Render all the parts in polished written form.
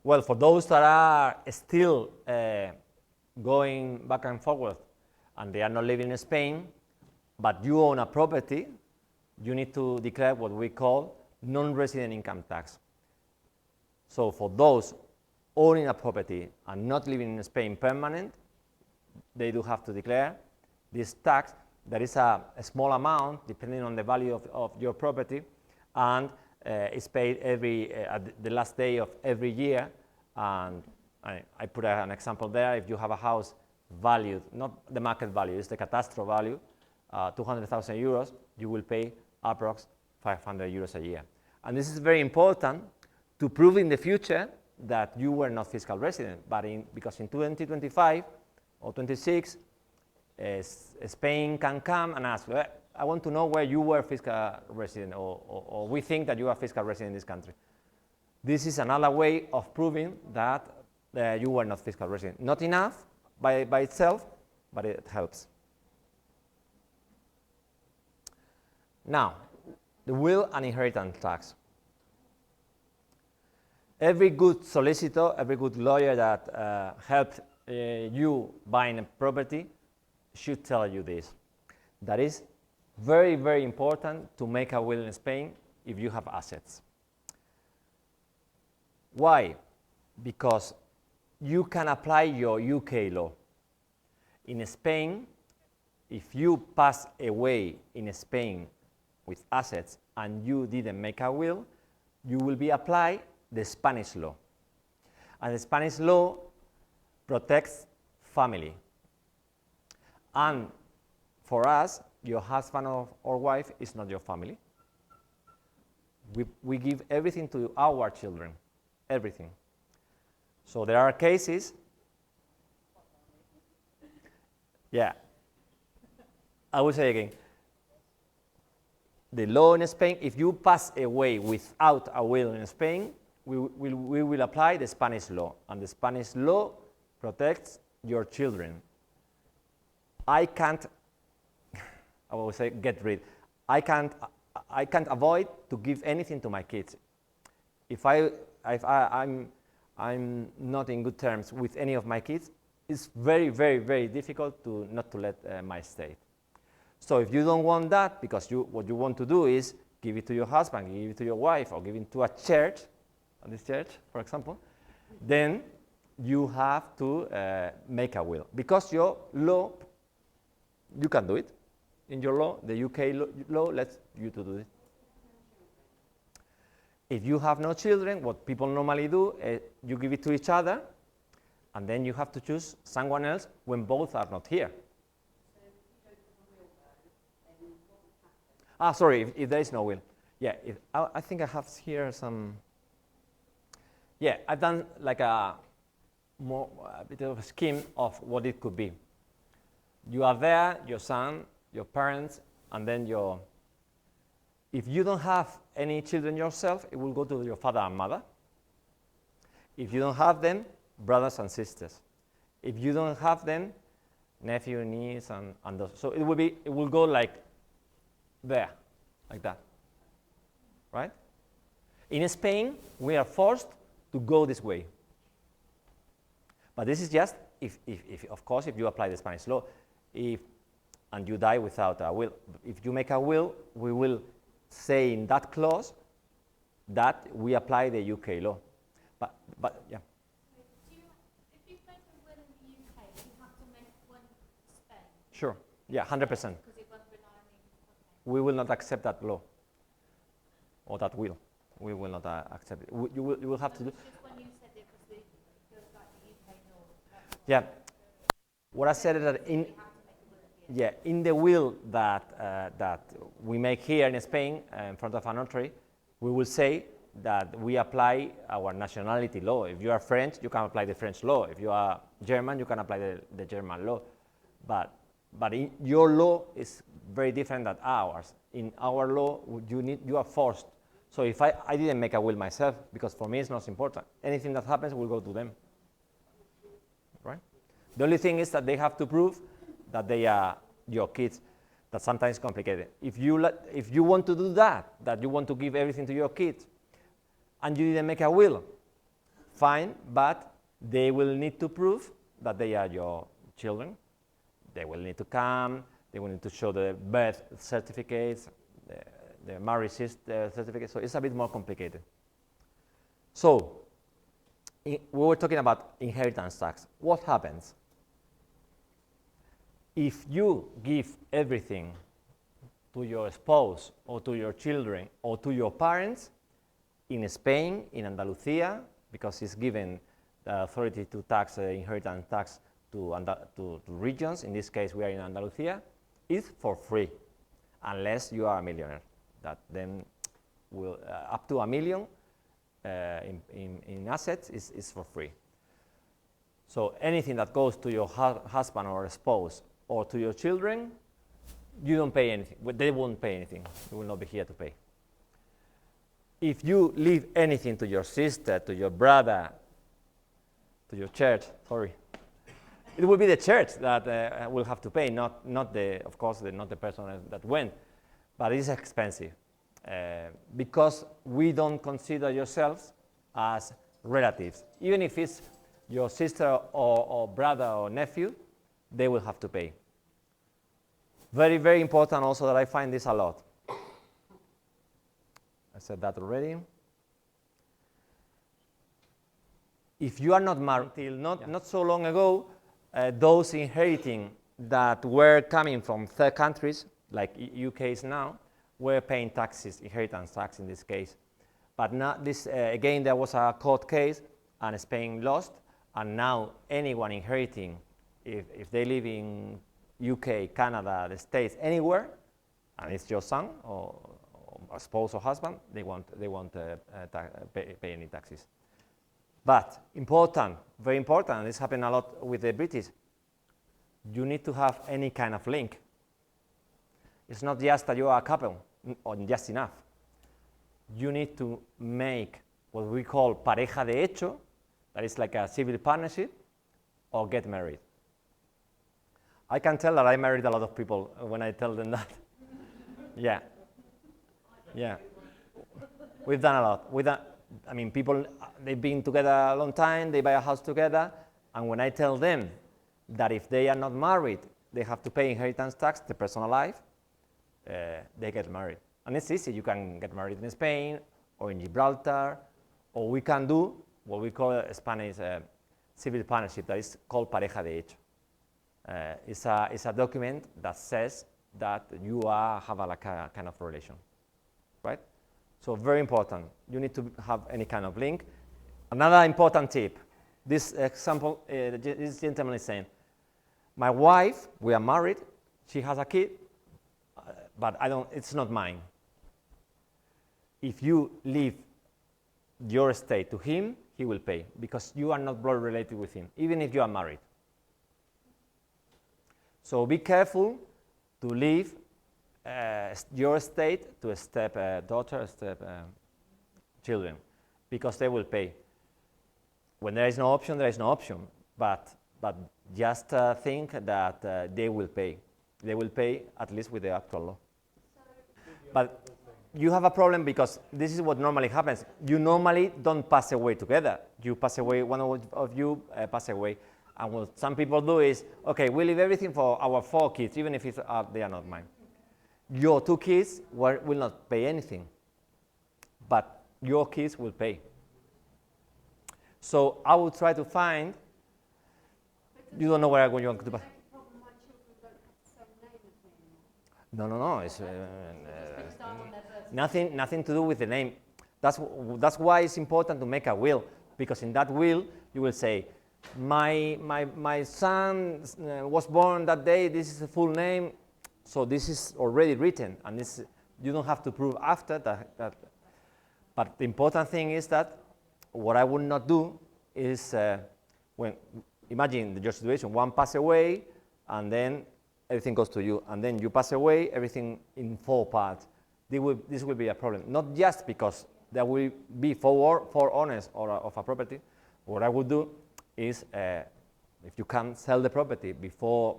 Well, for those that are still going back and forward and they are not living in Spain, but you own a property, you need to declare what we call non-resident income tax. So for those owning a property and not living in Spain permanent, they do have to declare this tax. There is a small amount depending on the value of your property, and it's paid at the last day of every year. And I put an example there. If you have a house valued, not the market value, it's the catastrophe value, 200,000 euros, you will pay approx 500 euros a year. And this is very important to prove in the future that you were not fiscal resident, but because in 2025 or 26, Spain can come and ask, I want to know where you were fiscal resident, or we think that you are fiscal resident in this country. This is another way of proving that you were not fiscal resident. Not enough by itself, but it helps. Now, the will and inheritance tax. Every good solicitor, every good lawyer that helped you buying a property should tell you this. That is very, very important to make a will in Spain if you have assets. Why? Because you can apply your UK law. In Spain, if you pass away in Spain with assets and you didn't make a will, you will be applied the Spanish law. And the Spanish law protects family. And for us, your husband or wife is not your family. We give everything to our children, everything. So there are cases, yeah, I will say again, the law in Spain, if you pass away without a will in Spain, we will apply the Spanish law, and the Spanish law protects your children. I can't, I will say get rid. I can't avoid to give anything to my kids. If I'm not in good terms with any of my kids, it's very, very, very difficult not to let my estate. So if you don't want that, because what you want to do is give it to your husband, give it to your wife, or give it to a church, this church, for example, then you have to make a will. Because your law, you can do it. In your law, the UK law lets you to do it. If you have no children, what people normally do, you give it to each other, and then you have to choose someone else when both are not here. Sorry, if there is no will. Yeah, I think I have here some. Yeah, I've done like a bit of a scheme of what it could be. You are there, your son, your parents, and then if you don't have any children yourself, it will go to your father and mother. If you don't have them, brothers and sisters. If you don't have them, nephew, niece, and those. So it will go like there, like that, right? In Spain, we are forced to go this way. But this is just if of course, if you apply the Spanish law, and you die without a will. If you make a will, we will say in that clause that we apply the UK law. But yeah. If you make a will in the UK, you have to make one in Spain? Sure. Yeah, 100%. Because it won't rely on the. We will not accept that law or that will. We will not accept it. You will have to do. Just when you said it was like the UK law. Yeah. What I said is that in the will that we make here in Spain in front of a notary, we will say that we apply our nationality law. If you are French, you can apply the French law. If you are German, you can apply the German law. But your law is very different than ours. In our law, you are forced. So if I didn't make a will myself, because for me it's not important. Anything that happens will go to them, right? The only thing is that they have to prove that they are your kids. That's sometimes complicated. If you want to do that you want to give everything to your kids, and you didn't make a will, fine, but they will need to prove that they are your children. They will need to come, they will need to show the birth certificates, the marriage certificates, so it's a bit more complicated. So, we were talking about inheritance tax. What happens? If you give everything to your spouse or to your children or to your parents in Spain, in Andalusia, because it's given the authority to tax inheritance tax to regions, in this case we are in Andalusia, it's for free, unless you are a millionaire. That then will up to $1 million in assets is for free. So anything that goes to your husband or spouse or to your children, you don't pay anything. They won't pay anything. You will not be here to pay. If you leave anything to your sister, to your brother, to your church, sorry, it will be the church that will have to pay, not the, of course, not the person that went, but it's expensive because we don't consider yourselves as relatives. Even if it's your sister or brother or nephew, they will have to pay. Very, very important also that I find this a lot. I said that already. If you are not married till not so long ago, those inheriting that were coming from third countries, like UK is now, were paying taxes, inheritance tax in this case. But now this, again, there was a court case and Spain lost, and now anyone inheriting, if they live in UK, Canada, the States, anywhere, and it's your son or a spouse or husband, they won't pay any taxes. But important, very important, this happened a lot with the British, you need to have any kind of link. It's not just that you are a couple, or just enough. You need to make what we call pareja de hecho, that is like a civil partnership, or get married. I can tell that I married a lot of people when I tell them that. Yeah. Yeah. We've done a lot. I mean, people, they've been together a long time, they buy a house together, and when I tell them that if they are not married, they have to pay inheritance tax, the personal life, they get married. And it's easy. You can get married in Spain or in Gibraltar, or we can do what we call a Spanish civil partnership that is called pareja de hecho. It's a document that says that you have a kind of relation, right? So very important. You need to have any kind of link. Another important tip. This example, this gentleman is saying, my wife, we are married, she has a kid, but it's not mine. If you leave your estate to him, he will pay, because you are not blood related with him, even if you are married. So be careful to leave your estate to a step-daughter, step-children, because they will pay. When there is no option, there is no option, but just think that they will pay. They will pay at least with the actual law. But you have a problem because this is what normally happens. You normally don't pass away together. You pass away, one of you pass away. And what some people do is, okay, we leave everything for our 4 kids, even if they are not mine. Your 2 kids will not pay anything, but your kids will pay. So I will try to find, you don't know where I'm going to buy. No, it's nothing to do with the name. That's why it's important to make a will, because in that will you will say, my son was born that day, this is the full name, so this is already written, and this, you don't have to prove after that. But the important thing is that what I would not do is, imagine your situation, one pass away, and then everything goes to you, and then you pass away, everything in 4 parts. This will be a problem, not just because there will be 4 owners of a property. What I would do is, if you can, sell the property before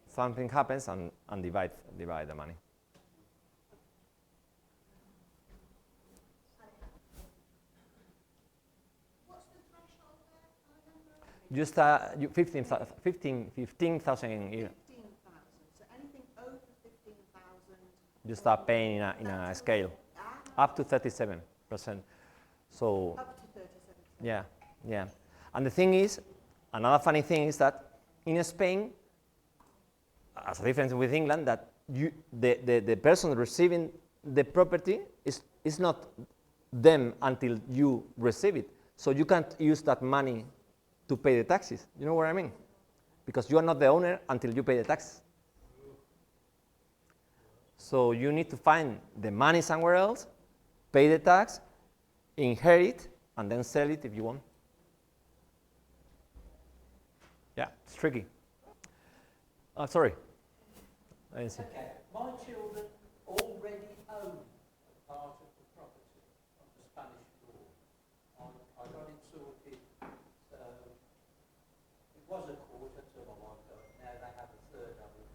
something happens and divide the money. What's the threshold You start 15,000 a year. 15,000. So anything over 15,000. You start paying in a scale up to 37%. So Up to 37%. yeah, yeah. And the thing is, another funny thing is that in Spain, as a difference with England, that the person receiving the property is not them until you receive it. So you can't use that money to pay the taxes. You know what I mean? Because you are not the owner until you pay the tax. So you need to find the money somewhere else, pay the tax, inherit, and then sell it if you want. Yeah, it's tricky. Sorry. I didn't see. Okay, my children already own a part of the property under Spanish law. I got it sorted. It was a quarter till my wife died. Now they have a third of it.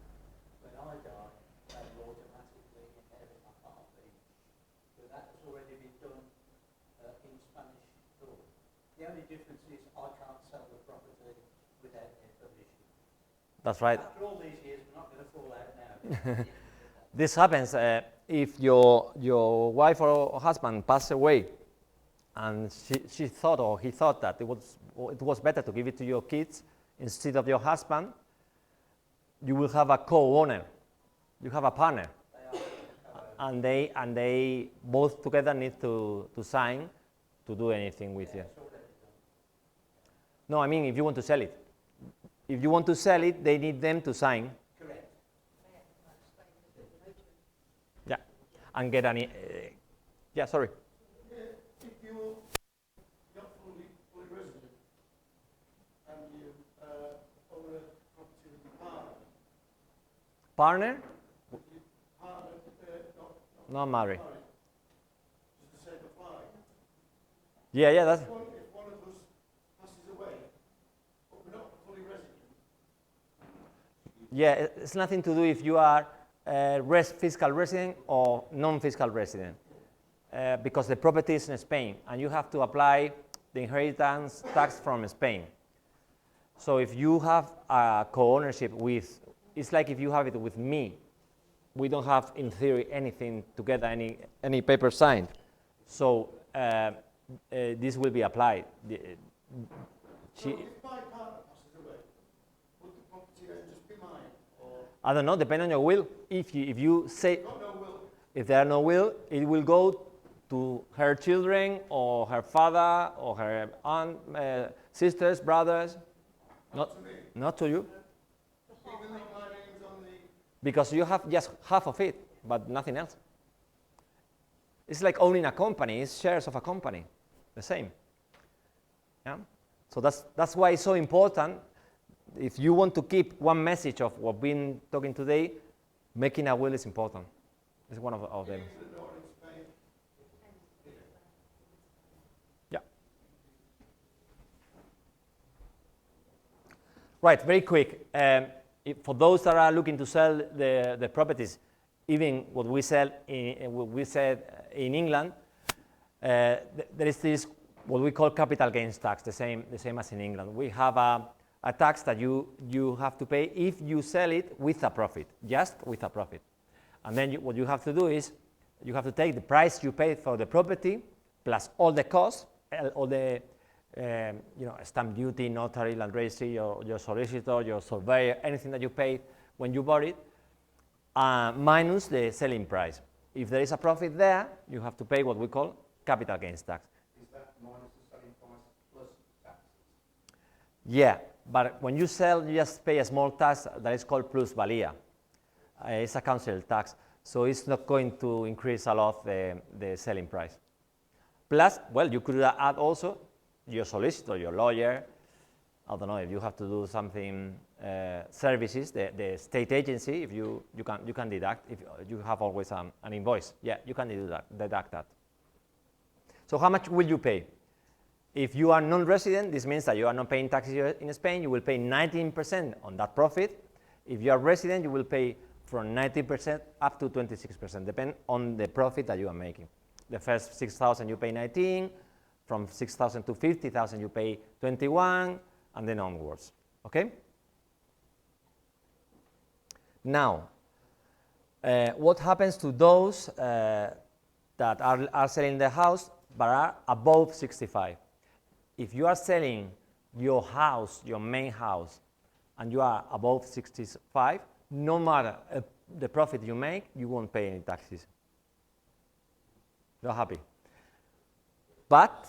When I die, they will automatically inherit my half each. But that has already been done in Spanish law. The only difference is I can't sell the property without their permission. That's right. After all these years, we're not going to fall out now. This happens if your wife or husband passed away, and she thought or he thought that it was better to give it to your kids instead of your husband. You will have a co-owner. You have a partner, and they both together need to sign to do anything with you. No, I mean if you want to sell it. If you want to sell it, they need them to sign. Correct. Yeah, and get any. Yeah, sorry. If you're not fully resident and you own a property with your Partner? partner Not married. does the same apply? Yeah, that's. If one of us passes away, but we're not fully resident, Yeah, it's nothing to do if you are fiscal resident or non-fiscal resident, because the property is in Spain, and you have to apply the inheritance tax from Spain. So if you have a co-ownership with, it's like if you have it with me, we don't have, in theory, anything together, any paper signed. So this will be applied. so if my partner passes away, would the property then just be mine? Or I don't know, depending on your will. If you say, got no will? if there are no will, it will go to her children or her father or her aunt, sisters, brothers. Not to me. Not to you, Even though my name's on the... because you have just half of it, but nothing else. It's like owning a company. It's shares of a company, the same. Yeah. So that's why it's so important. If you want to keep one message of what we've been talking today, making a will is important. It's one of them. England or in Spain? Yeah. Right, very quick. For those that are looking to sell the properties, even what we said in England, there is this what we call capital gains tax, the same as in England. We have a tax that you have to pay if you sell it with a profit, just with a profit. And then what you have to do is you have to take the price you paid for the property plus all the costs, all the stamp duty, notary, land registry, your solicitor, your surveyor, anything that you paid when you bought it, minus the selling price. If there is a profit there, you have to pay what we call capital gains tax. Is that minus the selling price plus taxes? Yeah, but when you sell, you just pay a small tax that is called plusvalia. It's a council tax, so it's not going to increase a lot the selling price. Plus, well, you could add also your solicitor, your lawyer. I don't know if you have to do something services, the state agency. If you can deduct if you have always an invoice. Yeah, you can deduct that. So how much will you pay? If you are non-resident, this means that you are not paying taxes in Spain. You will pay 19% on that profit. If you are resident, you will pay from 19% up to 26%, depending on the profit that you are making. The first 6,000 you pay 19, from 6,000 to 50,000 you pay 21, and then onwards. Okay? Now, what happens to those that are selling the house but are above 65? If you are selling your house, your main house, and you are above 65, no matter the profit you make, you won't pay any taxes. You're happy. But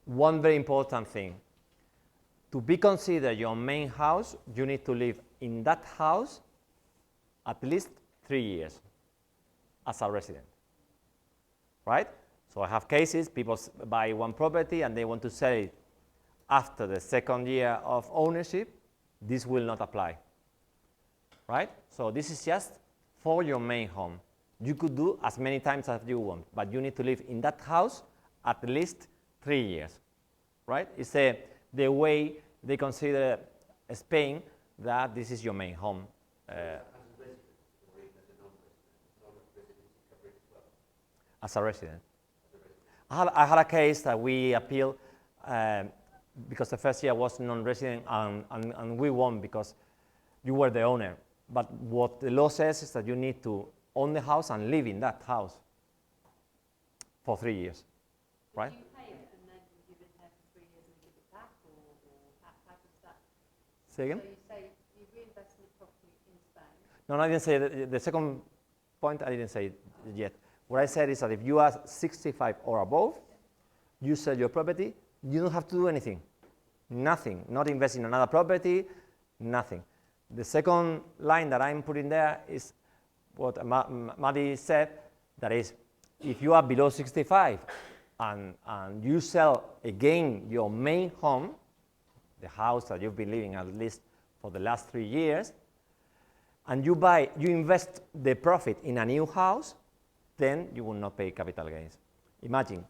one very important thing, to be considered your main house, you need to live in that house at least 3 years as a resident, right? So I have cases, people buy one property and they want to sell it after the second year of ownership. This will not apply, right? So this is just for your main home. You could do as many times as you want, but you need to live in that house at least 3 years, right? It's the way they consider Spain that this is your main home. As a resident. I had a case that we appealed because the first year was non-resident and we won because you were the owner. But what the law says is that you need to own the house and live in that house for 3 years, right? Do you pay it and then you live there for 3 years and give it back, or how does that? Say again? So you say you reinvest in the property in Spain. No, I didn't say that. The second point I didn't say it yet. What I said is that if you are 65 or above, you sell your property, you don't have to do anything. Nothing. Not invest in another property, nothing. The second line that I'm putting there is what Maddie said, that is, if you are below 65 and you sell again your main home, the house that you've been living at least for the last 3 years, and you invest the profit in a new house, then you will not pay capital gains. Imagine,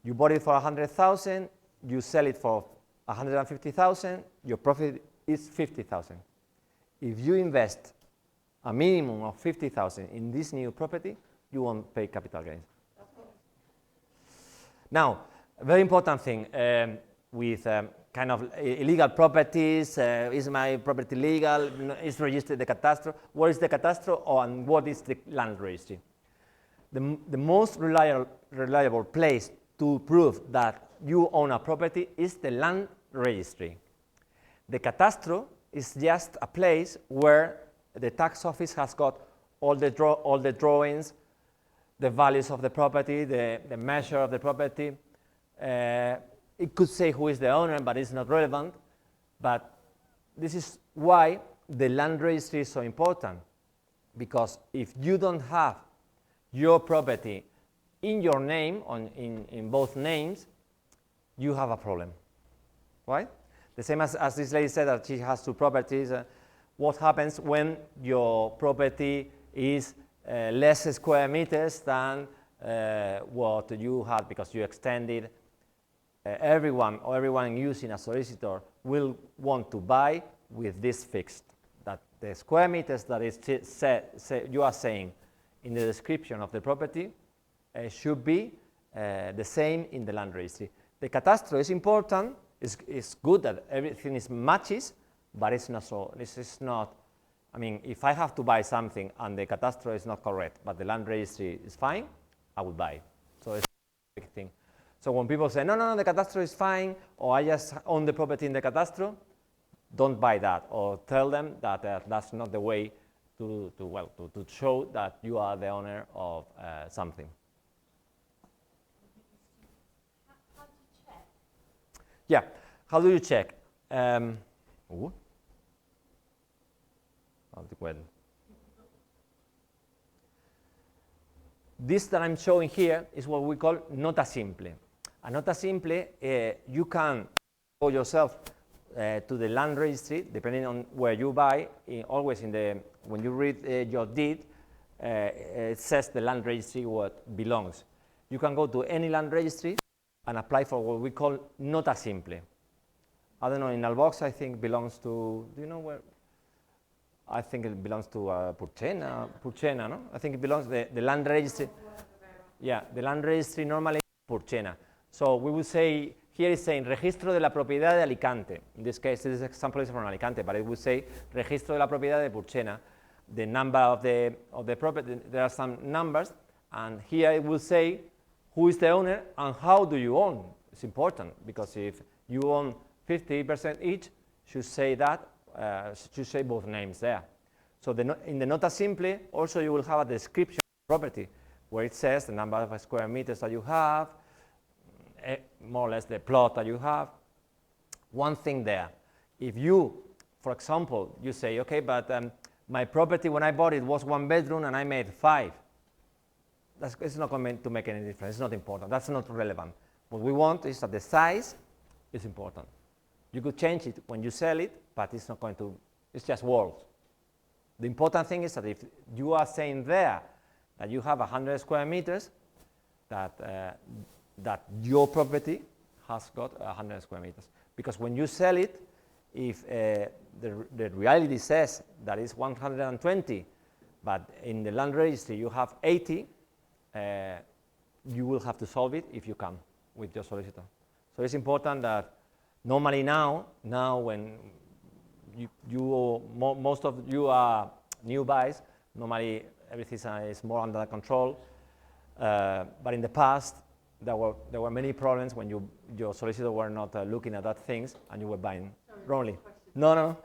you bought it for 100,000, you sell it for 150,000, your profit is 50,000. If you invest a minimum of 50,000 in this new property, you won't pay capital gains. Now, a very important thing with kind of illegal properties, is my property legal, is registered the catastro, what is the catastro, and what is the land registry? The most reliable place to prove that you own a property is the land registry. The catastro is just a place where the tax office has got all the drawings, the values of the property, the measure of the property. It could say who is the owner, but it's not relevant. But this is why the land registry is so important, because if you don't have your property in your name, in both names, you have a problem, right? The same as this lady said that she has 2 properties. What happens when your property is less square meters than what you had because you extended? Everyone using a solicitor will want to buy with this fixed, that the square meters that is you are saying in the description of the property should be the same in the land registry. The catastro is important. It's good that everything is matches, but it's not so. This is not. I mean, if I have to buy something and the catastro is not correct, but the land registry is fine, I will buy. So it's a big thing. So when people say, no, the catastro is fine, or I just own the property in the catastro, don't buy that, or tell them that that's not the way to show that you are the owner of something. How do you check? Yeah, how do you check? This that I'm showing here is what we call nota simple. A nota simple, you can go yourself to the land registry, depending on where you buy. Always when you read your deed, it says the land registry what belongs. You can go to any land registry and apply for what we call nota simple. I don't know, in Albox I think belongs to, do you know where? I think it belongs to Purchena, no? I think it belongs to the land registry. Yeah, the land registry normally Purchena. So we will say here it's saying registro de la propiedad de Alicante. In this case, this example is from Alicante, but it would say registro de la propiedad de Purchena. The number of the property, there are some numbers, and here it will say who is the owner and how do you own. It's important, because if you own 50% each, should say that, should say both names there. So in the nota simple, also you will have a description of the property, where it says the number of square meters that you have, more or less the plot that you have. One thing there, if you, for example, you say, okay, but my property when I bought it was 1 bedroom and I made 5. It's not going to make any difference. It's not important. That's not relevant. What we want is that the size is important. You could change it when you sell it, but it's not going to, it's just words. The important thing is that if you are saying there that you have 100 square meters, that your property has got 100 square meters. Because when you sell it, if the reality says that it's 120, but in the land registry you have 80, you will have to solve it if you can with your solicitor. So it's important that normally now when most of you are new buys, normally everything is more under control. But in the past, there were many problems when your solicitor were not looking at that things and you were buying wrongly. No.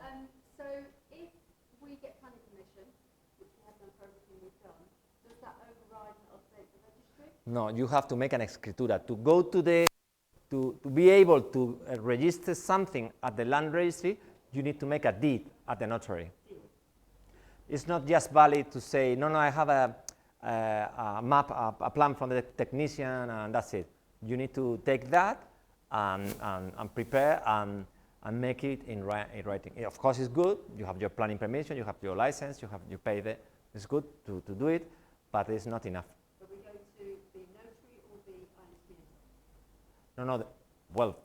So if we get planning permission, which we have done for everything we've done, does that override and update the registry? No, you have to make an escritura. To go to the, to be able to register something at the land registry, you need to make a deed at the notary. It's not just valid to say, no, I have a map, a plan from the technician, and that's it. You need to take that and prepare and make it in writing. Of course, it's good. You have your planning permission, you have your license, you pay the. It's good to do it, but it's not enough. Are we going to the notary or the INCN? No. Well,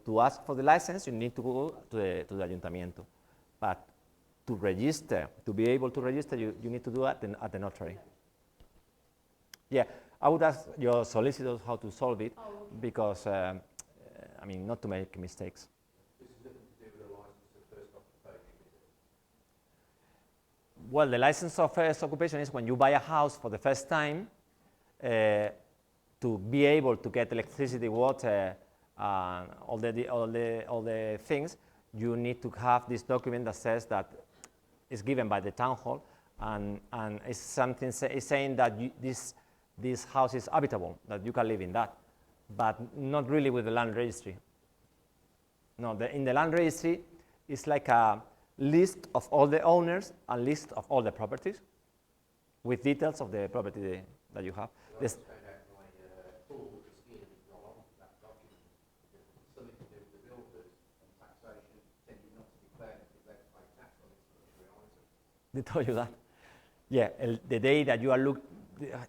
to ask for the license, you need to go to the ayuntamiento. But to register, to be able to register, you need to do it at the notary. Yeah, I would ask your solicitors how to solve it, because, I mean, not to make mistakes. This is nothing to do with the license of first occupation, is it? Well, the license of first occupation is when you buy a house for the first time, to be able to get electricity, water, all the things, you need to have this document that says that it's given by the town hall, and it's something it's saying that this house is habitable, that you can live in that, but not really with the land registry. No, in the land registry, it's like a list of all the owners, a list of all the properties, with details of the property that you have. This, they told you that? Yeah, the day that you are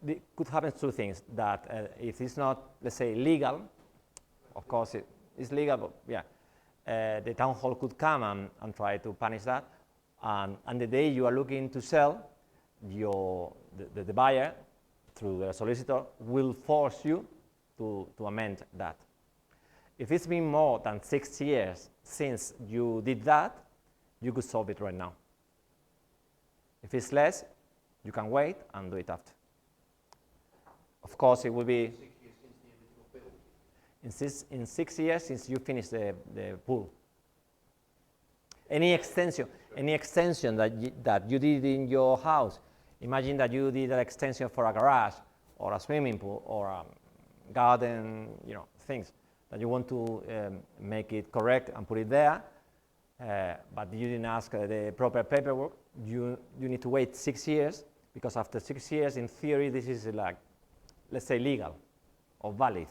it could happen two things. That if it's not, let's say, legal, of course it's legal, but yeah, the town hall could come and try to punish that. And the day you are looking to sell, the buyer, through the solicitor, will force you to amend that. If it's been more than 6 years since you did that, you could solve it right now. If it's less, you can wait and do it after. Of course, it will be 6 years since the original build. in 6 years since you finish the pool. Any extension that you did in your house, imagine that you did an extension for a garage or a swimming pool or a garden, things that you want to make it correct and put it there, but you didn't ask the proper paperwork. You need to wait 6 years, because after 6 years, in theory, this is like, let's say, legal or valid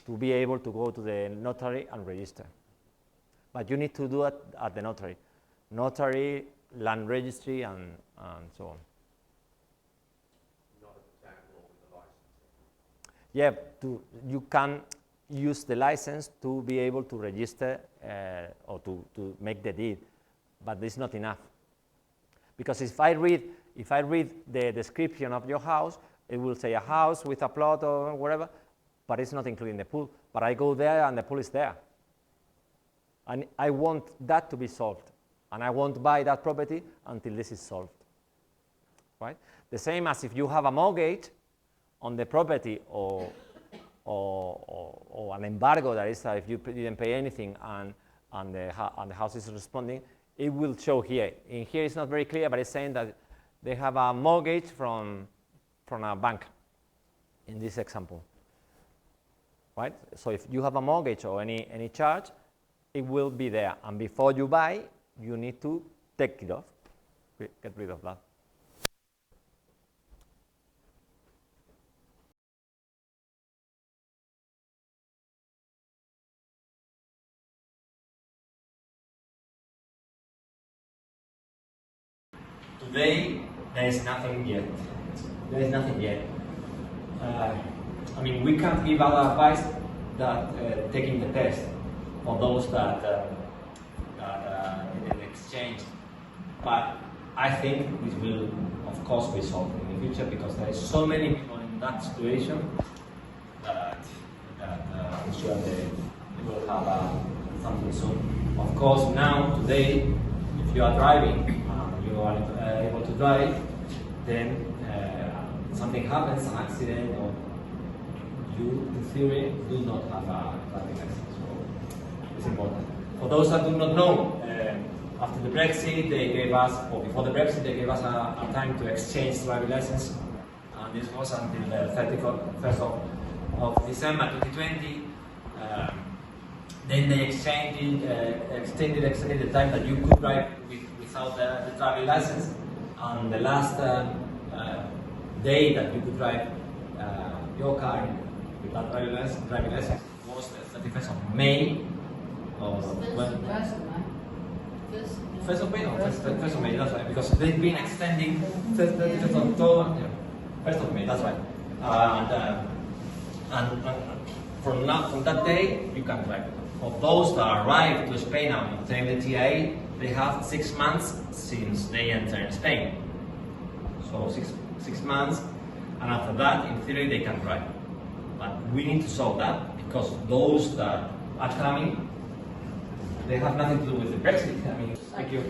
to be able to go to the notary and register. But you need to do it at the notary, land registry, and so on. Not at the town hall with the license. Yeah, you can use the license to be able to register or to make the deed, but it's not enough. Because if I read the description of your house, it will say a house with a plot or whatever, but it's not including the pool. But I go there and the pool is there. And I want that to be solved. And I won't buy that property until this is solved. Right? The same as if you have a mortgage on the property or an embargo, that is, if you didn't pay anything and the house is responding, it will show here. In here it's not very clear, but it's saying that they have a mortgage from a bank in this example. Right? So if you have a mortgage or any charge, it will be there. And before you buy, you need to take it off, get rid of that. Today, there is nothing yet. There is nothing yet. I mean, we can't give other advice that taking the test for those that didn't exchange. But I think this will, of course, be solved in the future because there is so many people in that situation that I'm sure they will have something soon. Of course, now, today, if you are driving, you are able to drive, then something happens, an accident, or you, in theory, do not have a driving license. So it's important. For those that do not know, after the Brexit, they gave us, or before the Brexit, they gave us a time to exchange driving license, and this was until the 31st of December 2020. Then they extended the time that you could drive without the driving license, and the last day that you could drive your car without driving license was the 31st of May. First of May, no, first of May, that's right, because they've been extending 1st of October, yeah, 1st of May, that's right. And from that day, you can drive. For those that arrive to Spain and obtain the TIA, they have 6 months since they enter in Spain. So six months, and after that, in theory, they can drive. But we need to solve that because those that are coming, they have nothing to do with the Brexit. I mean, thank you.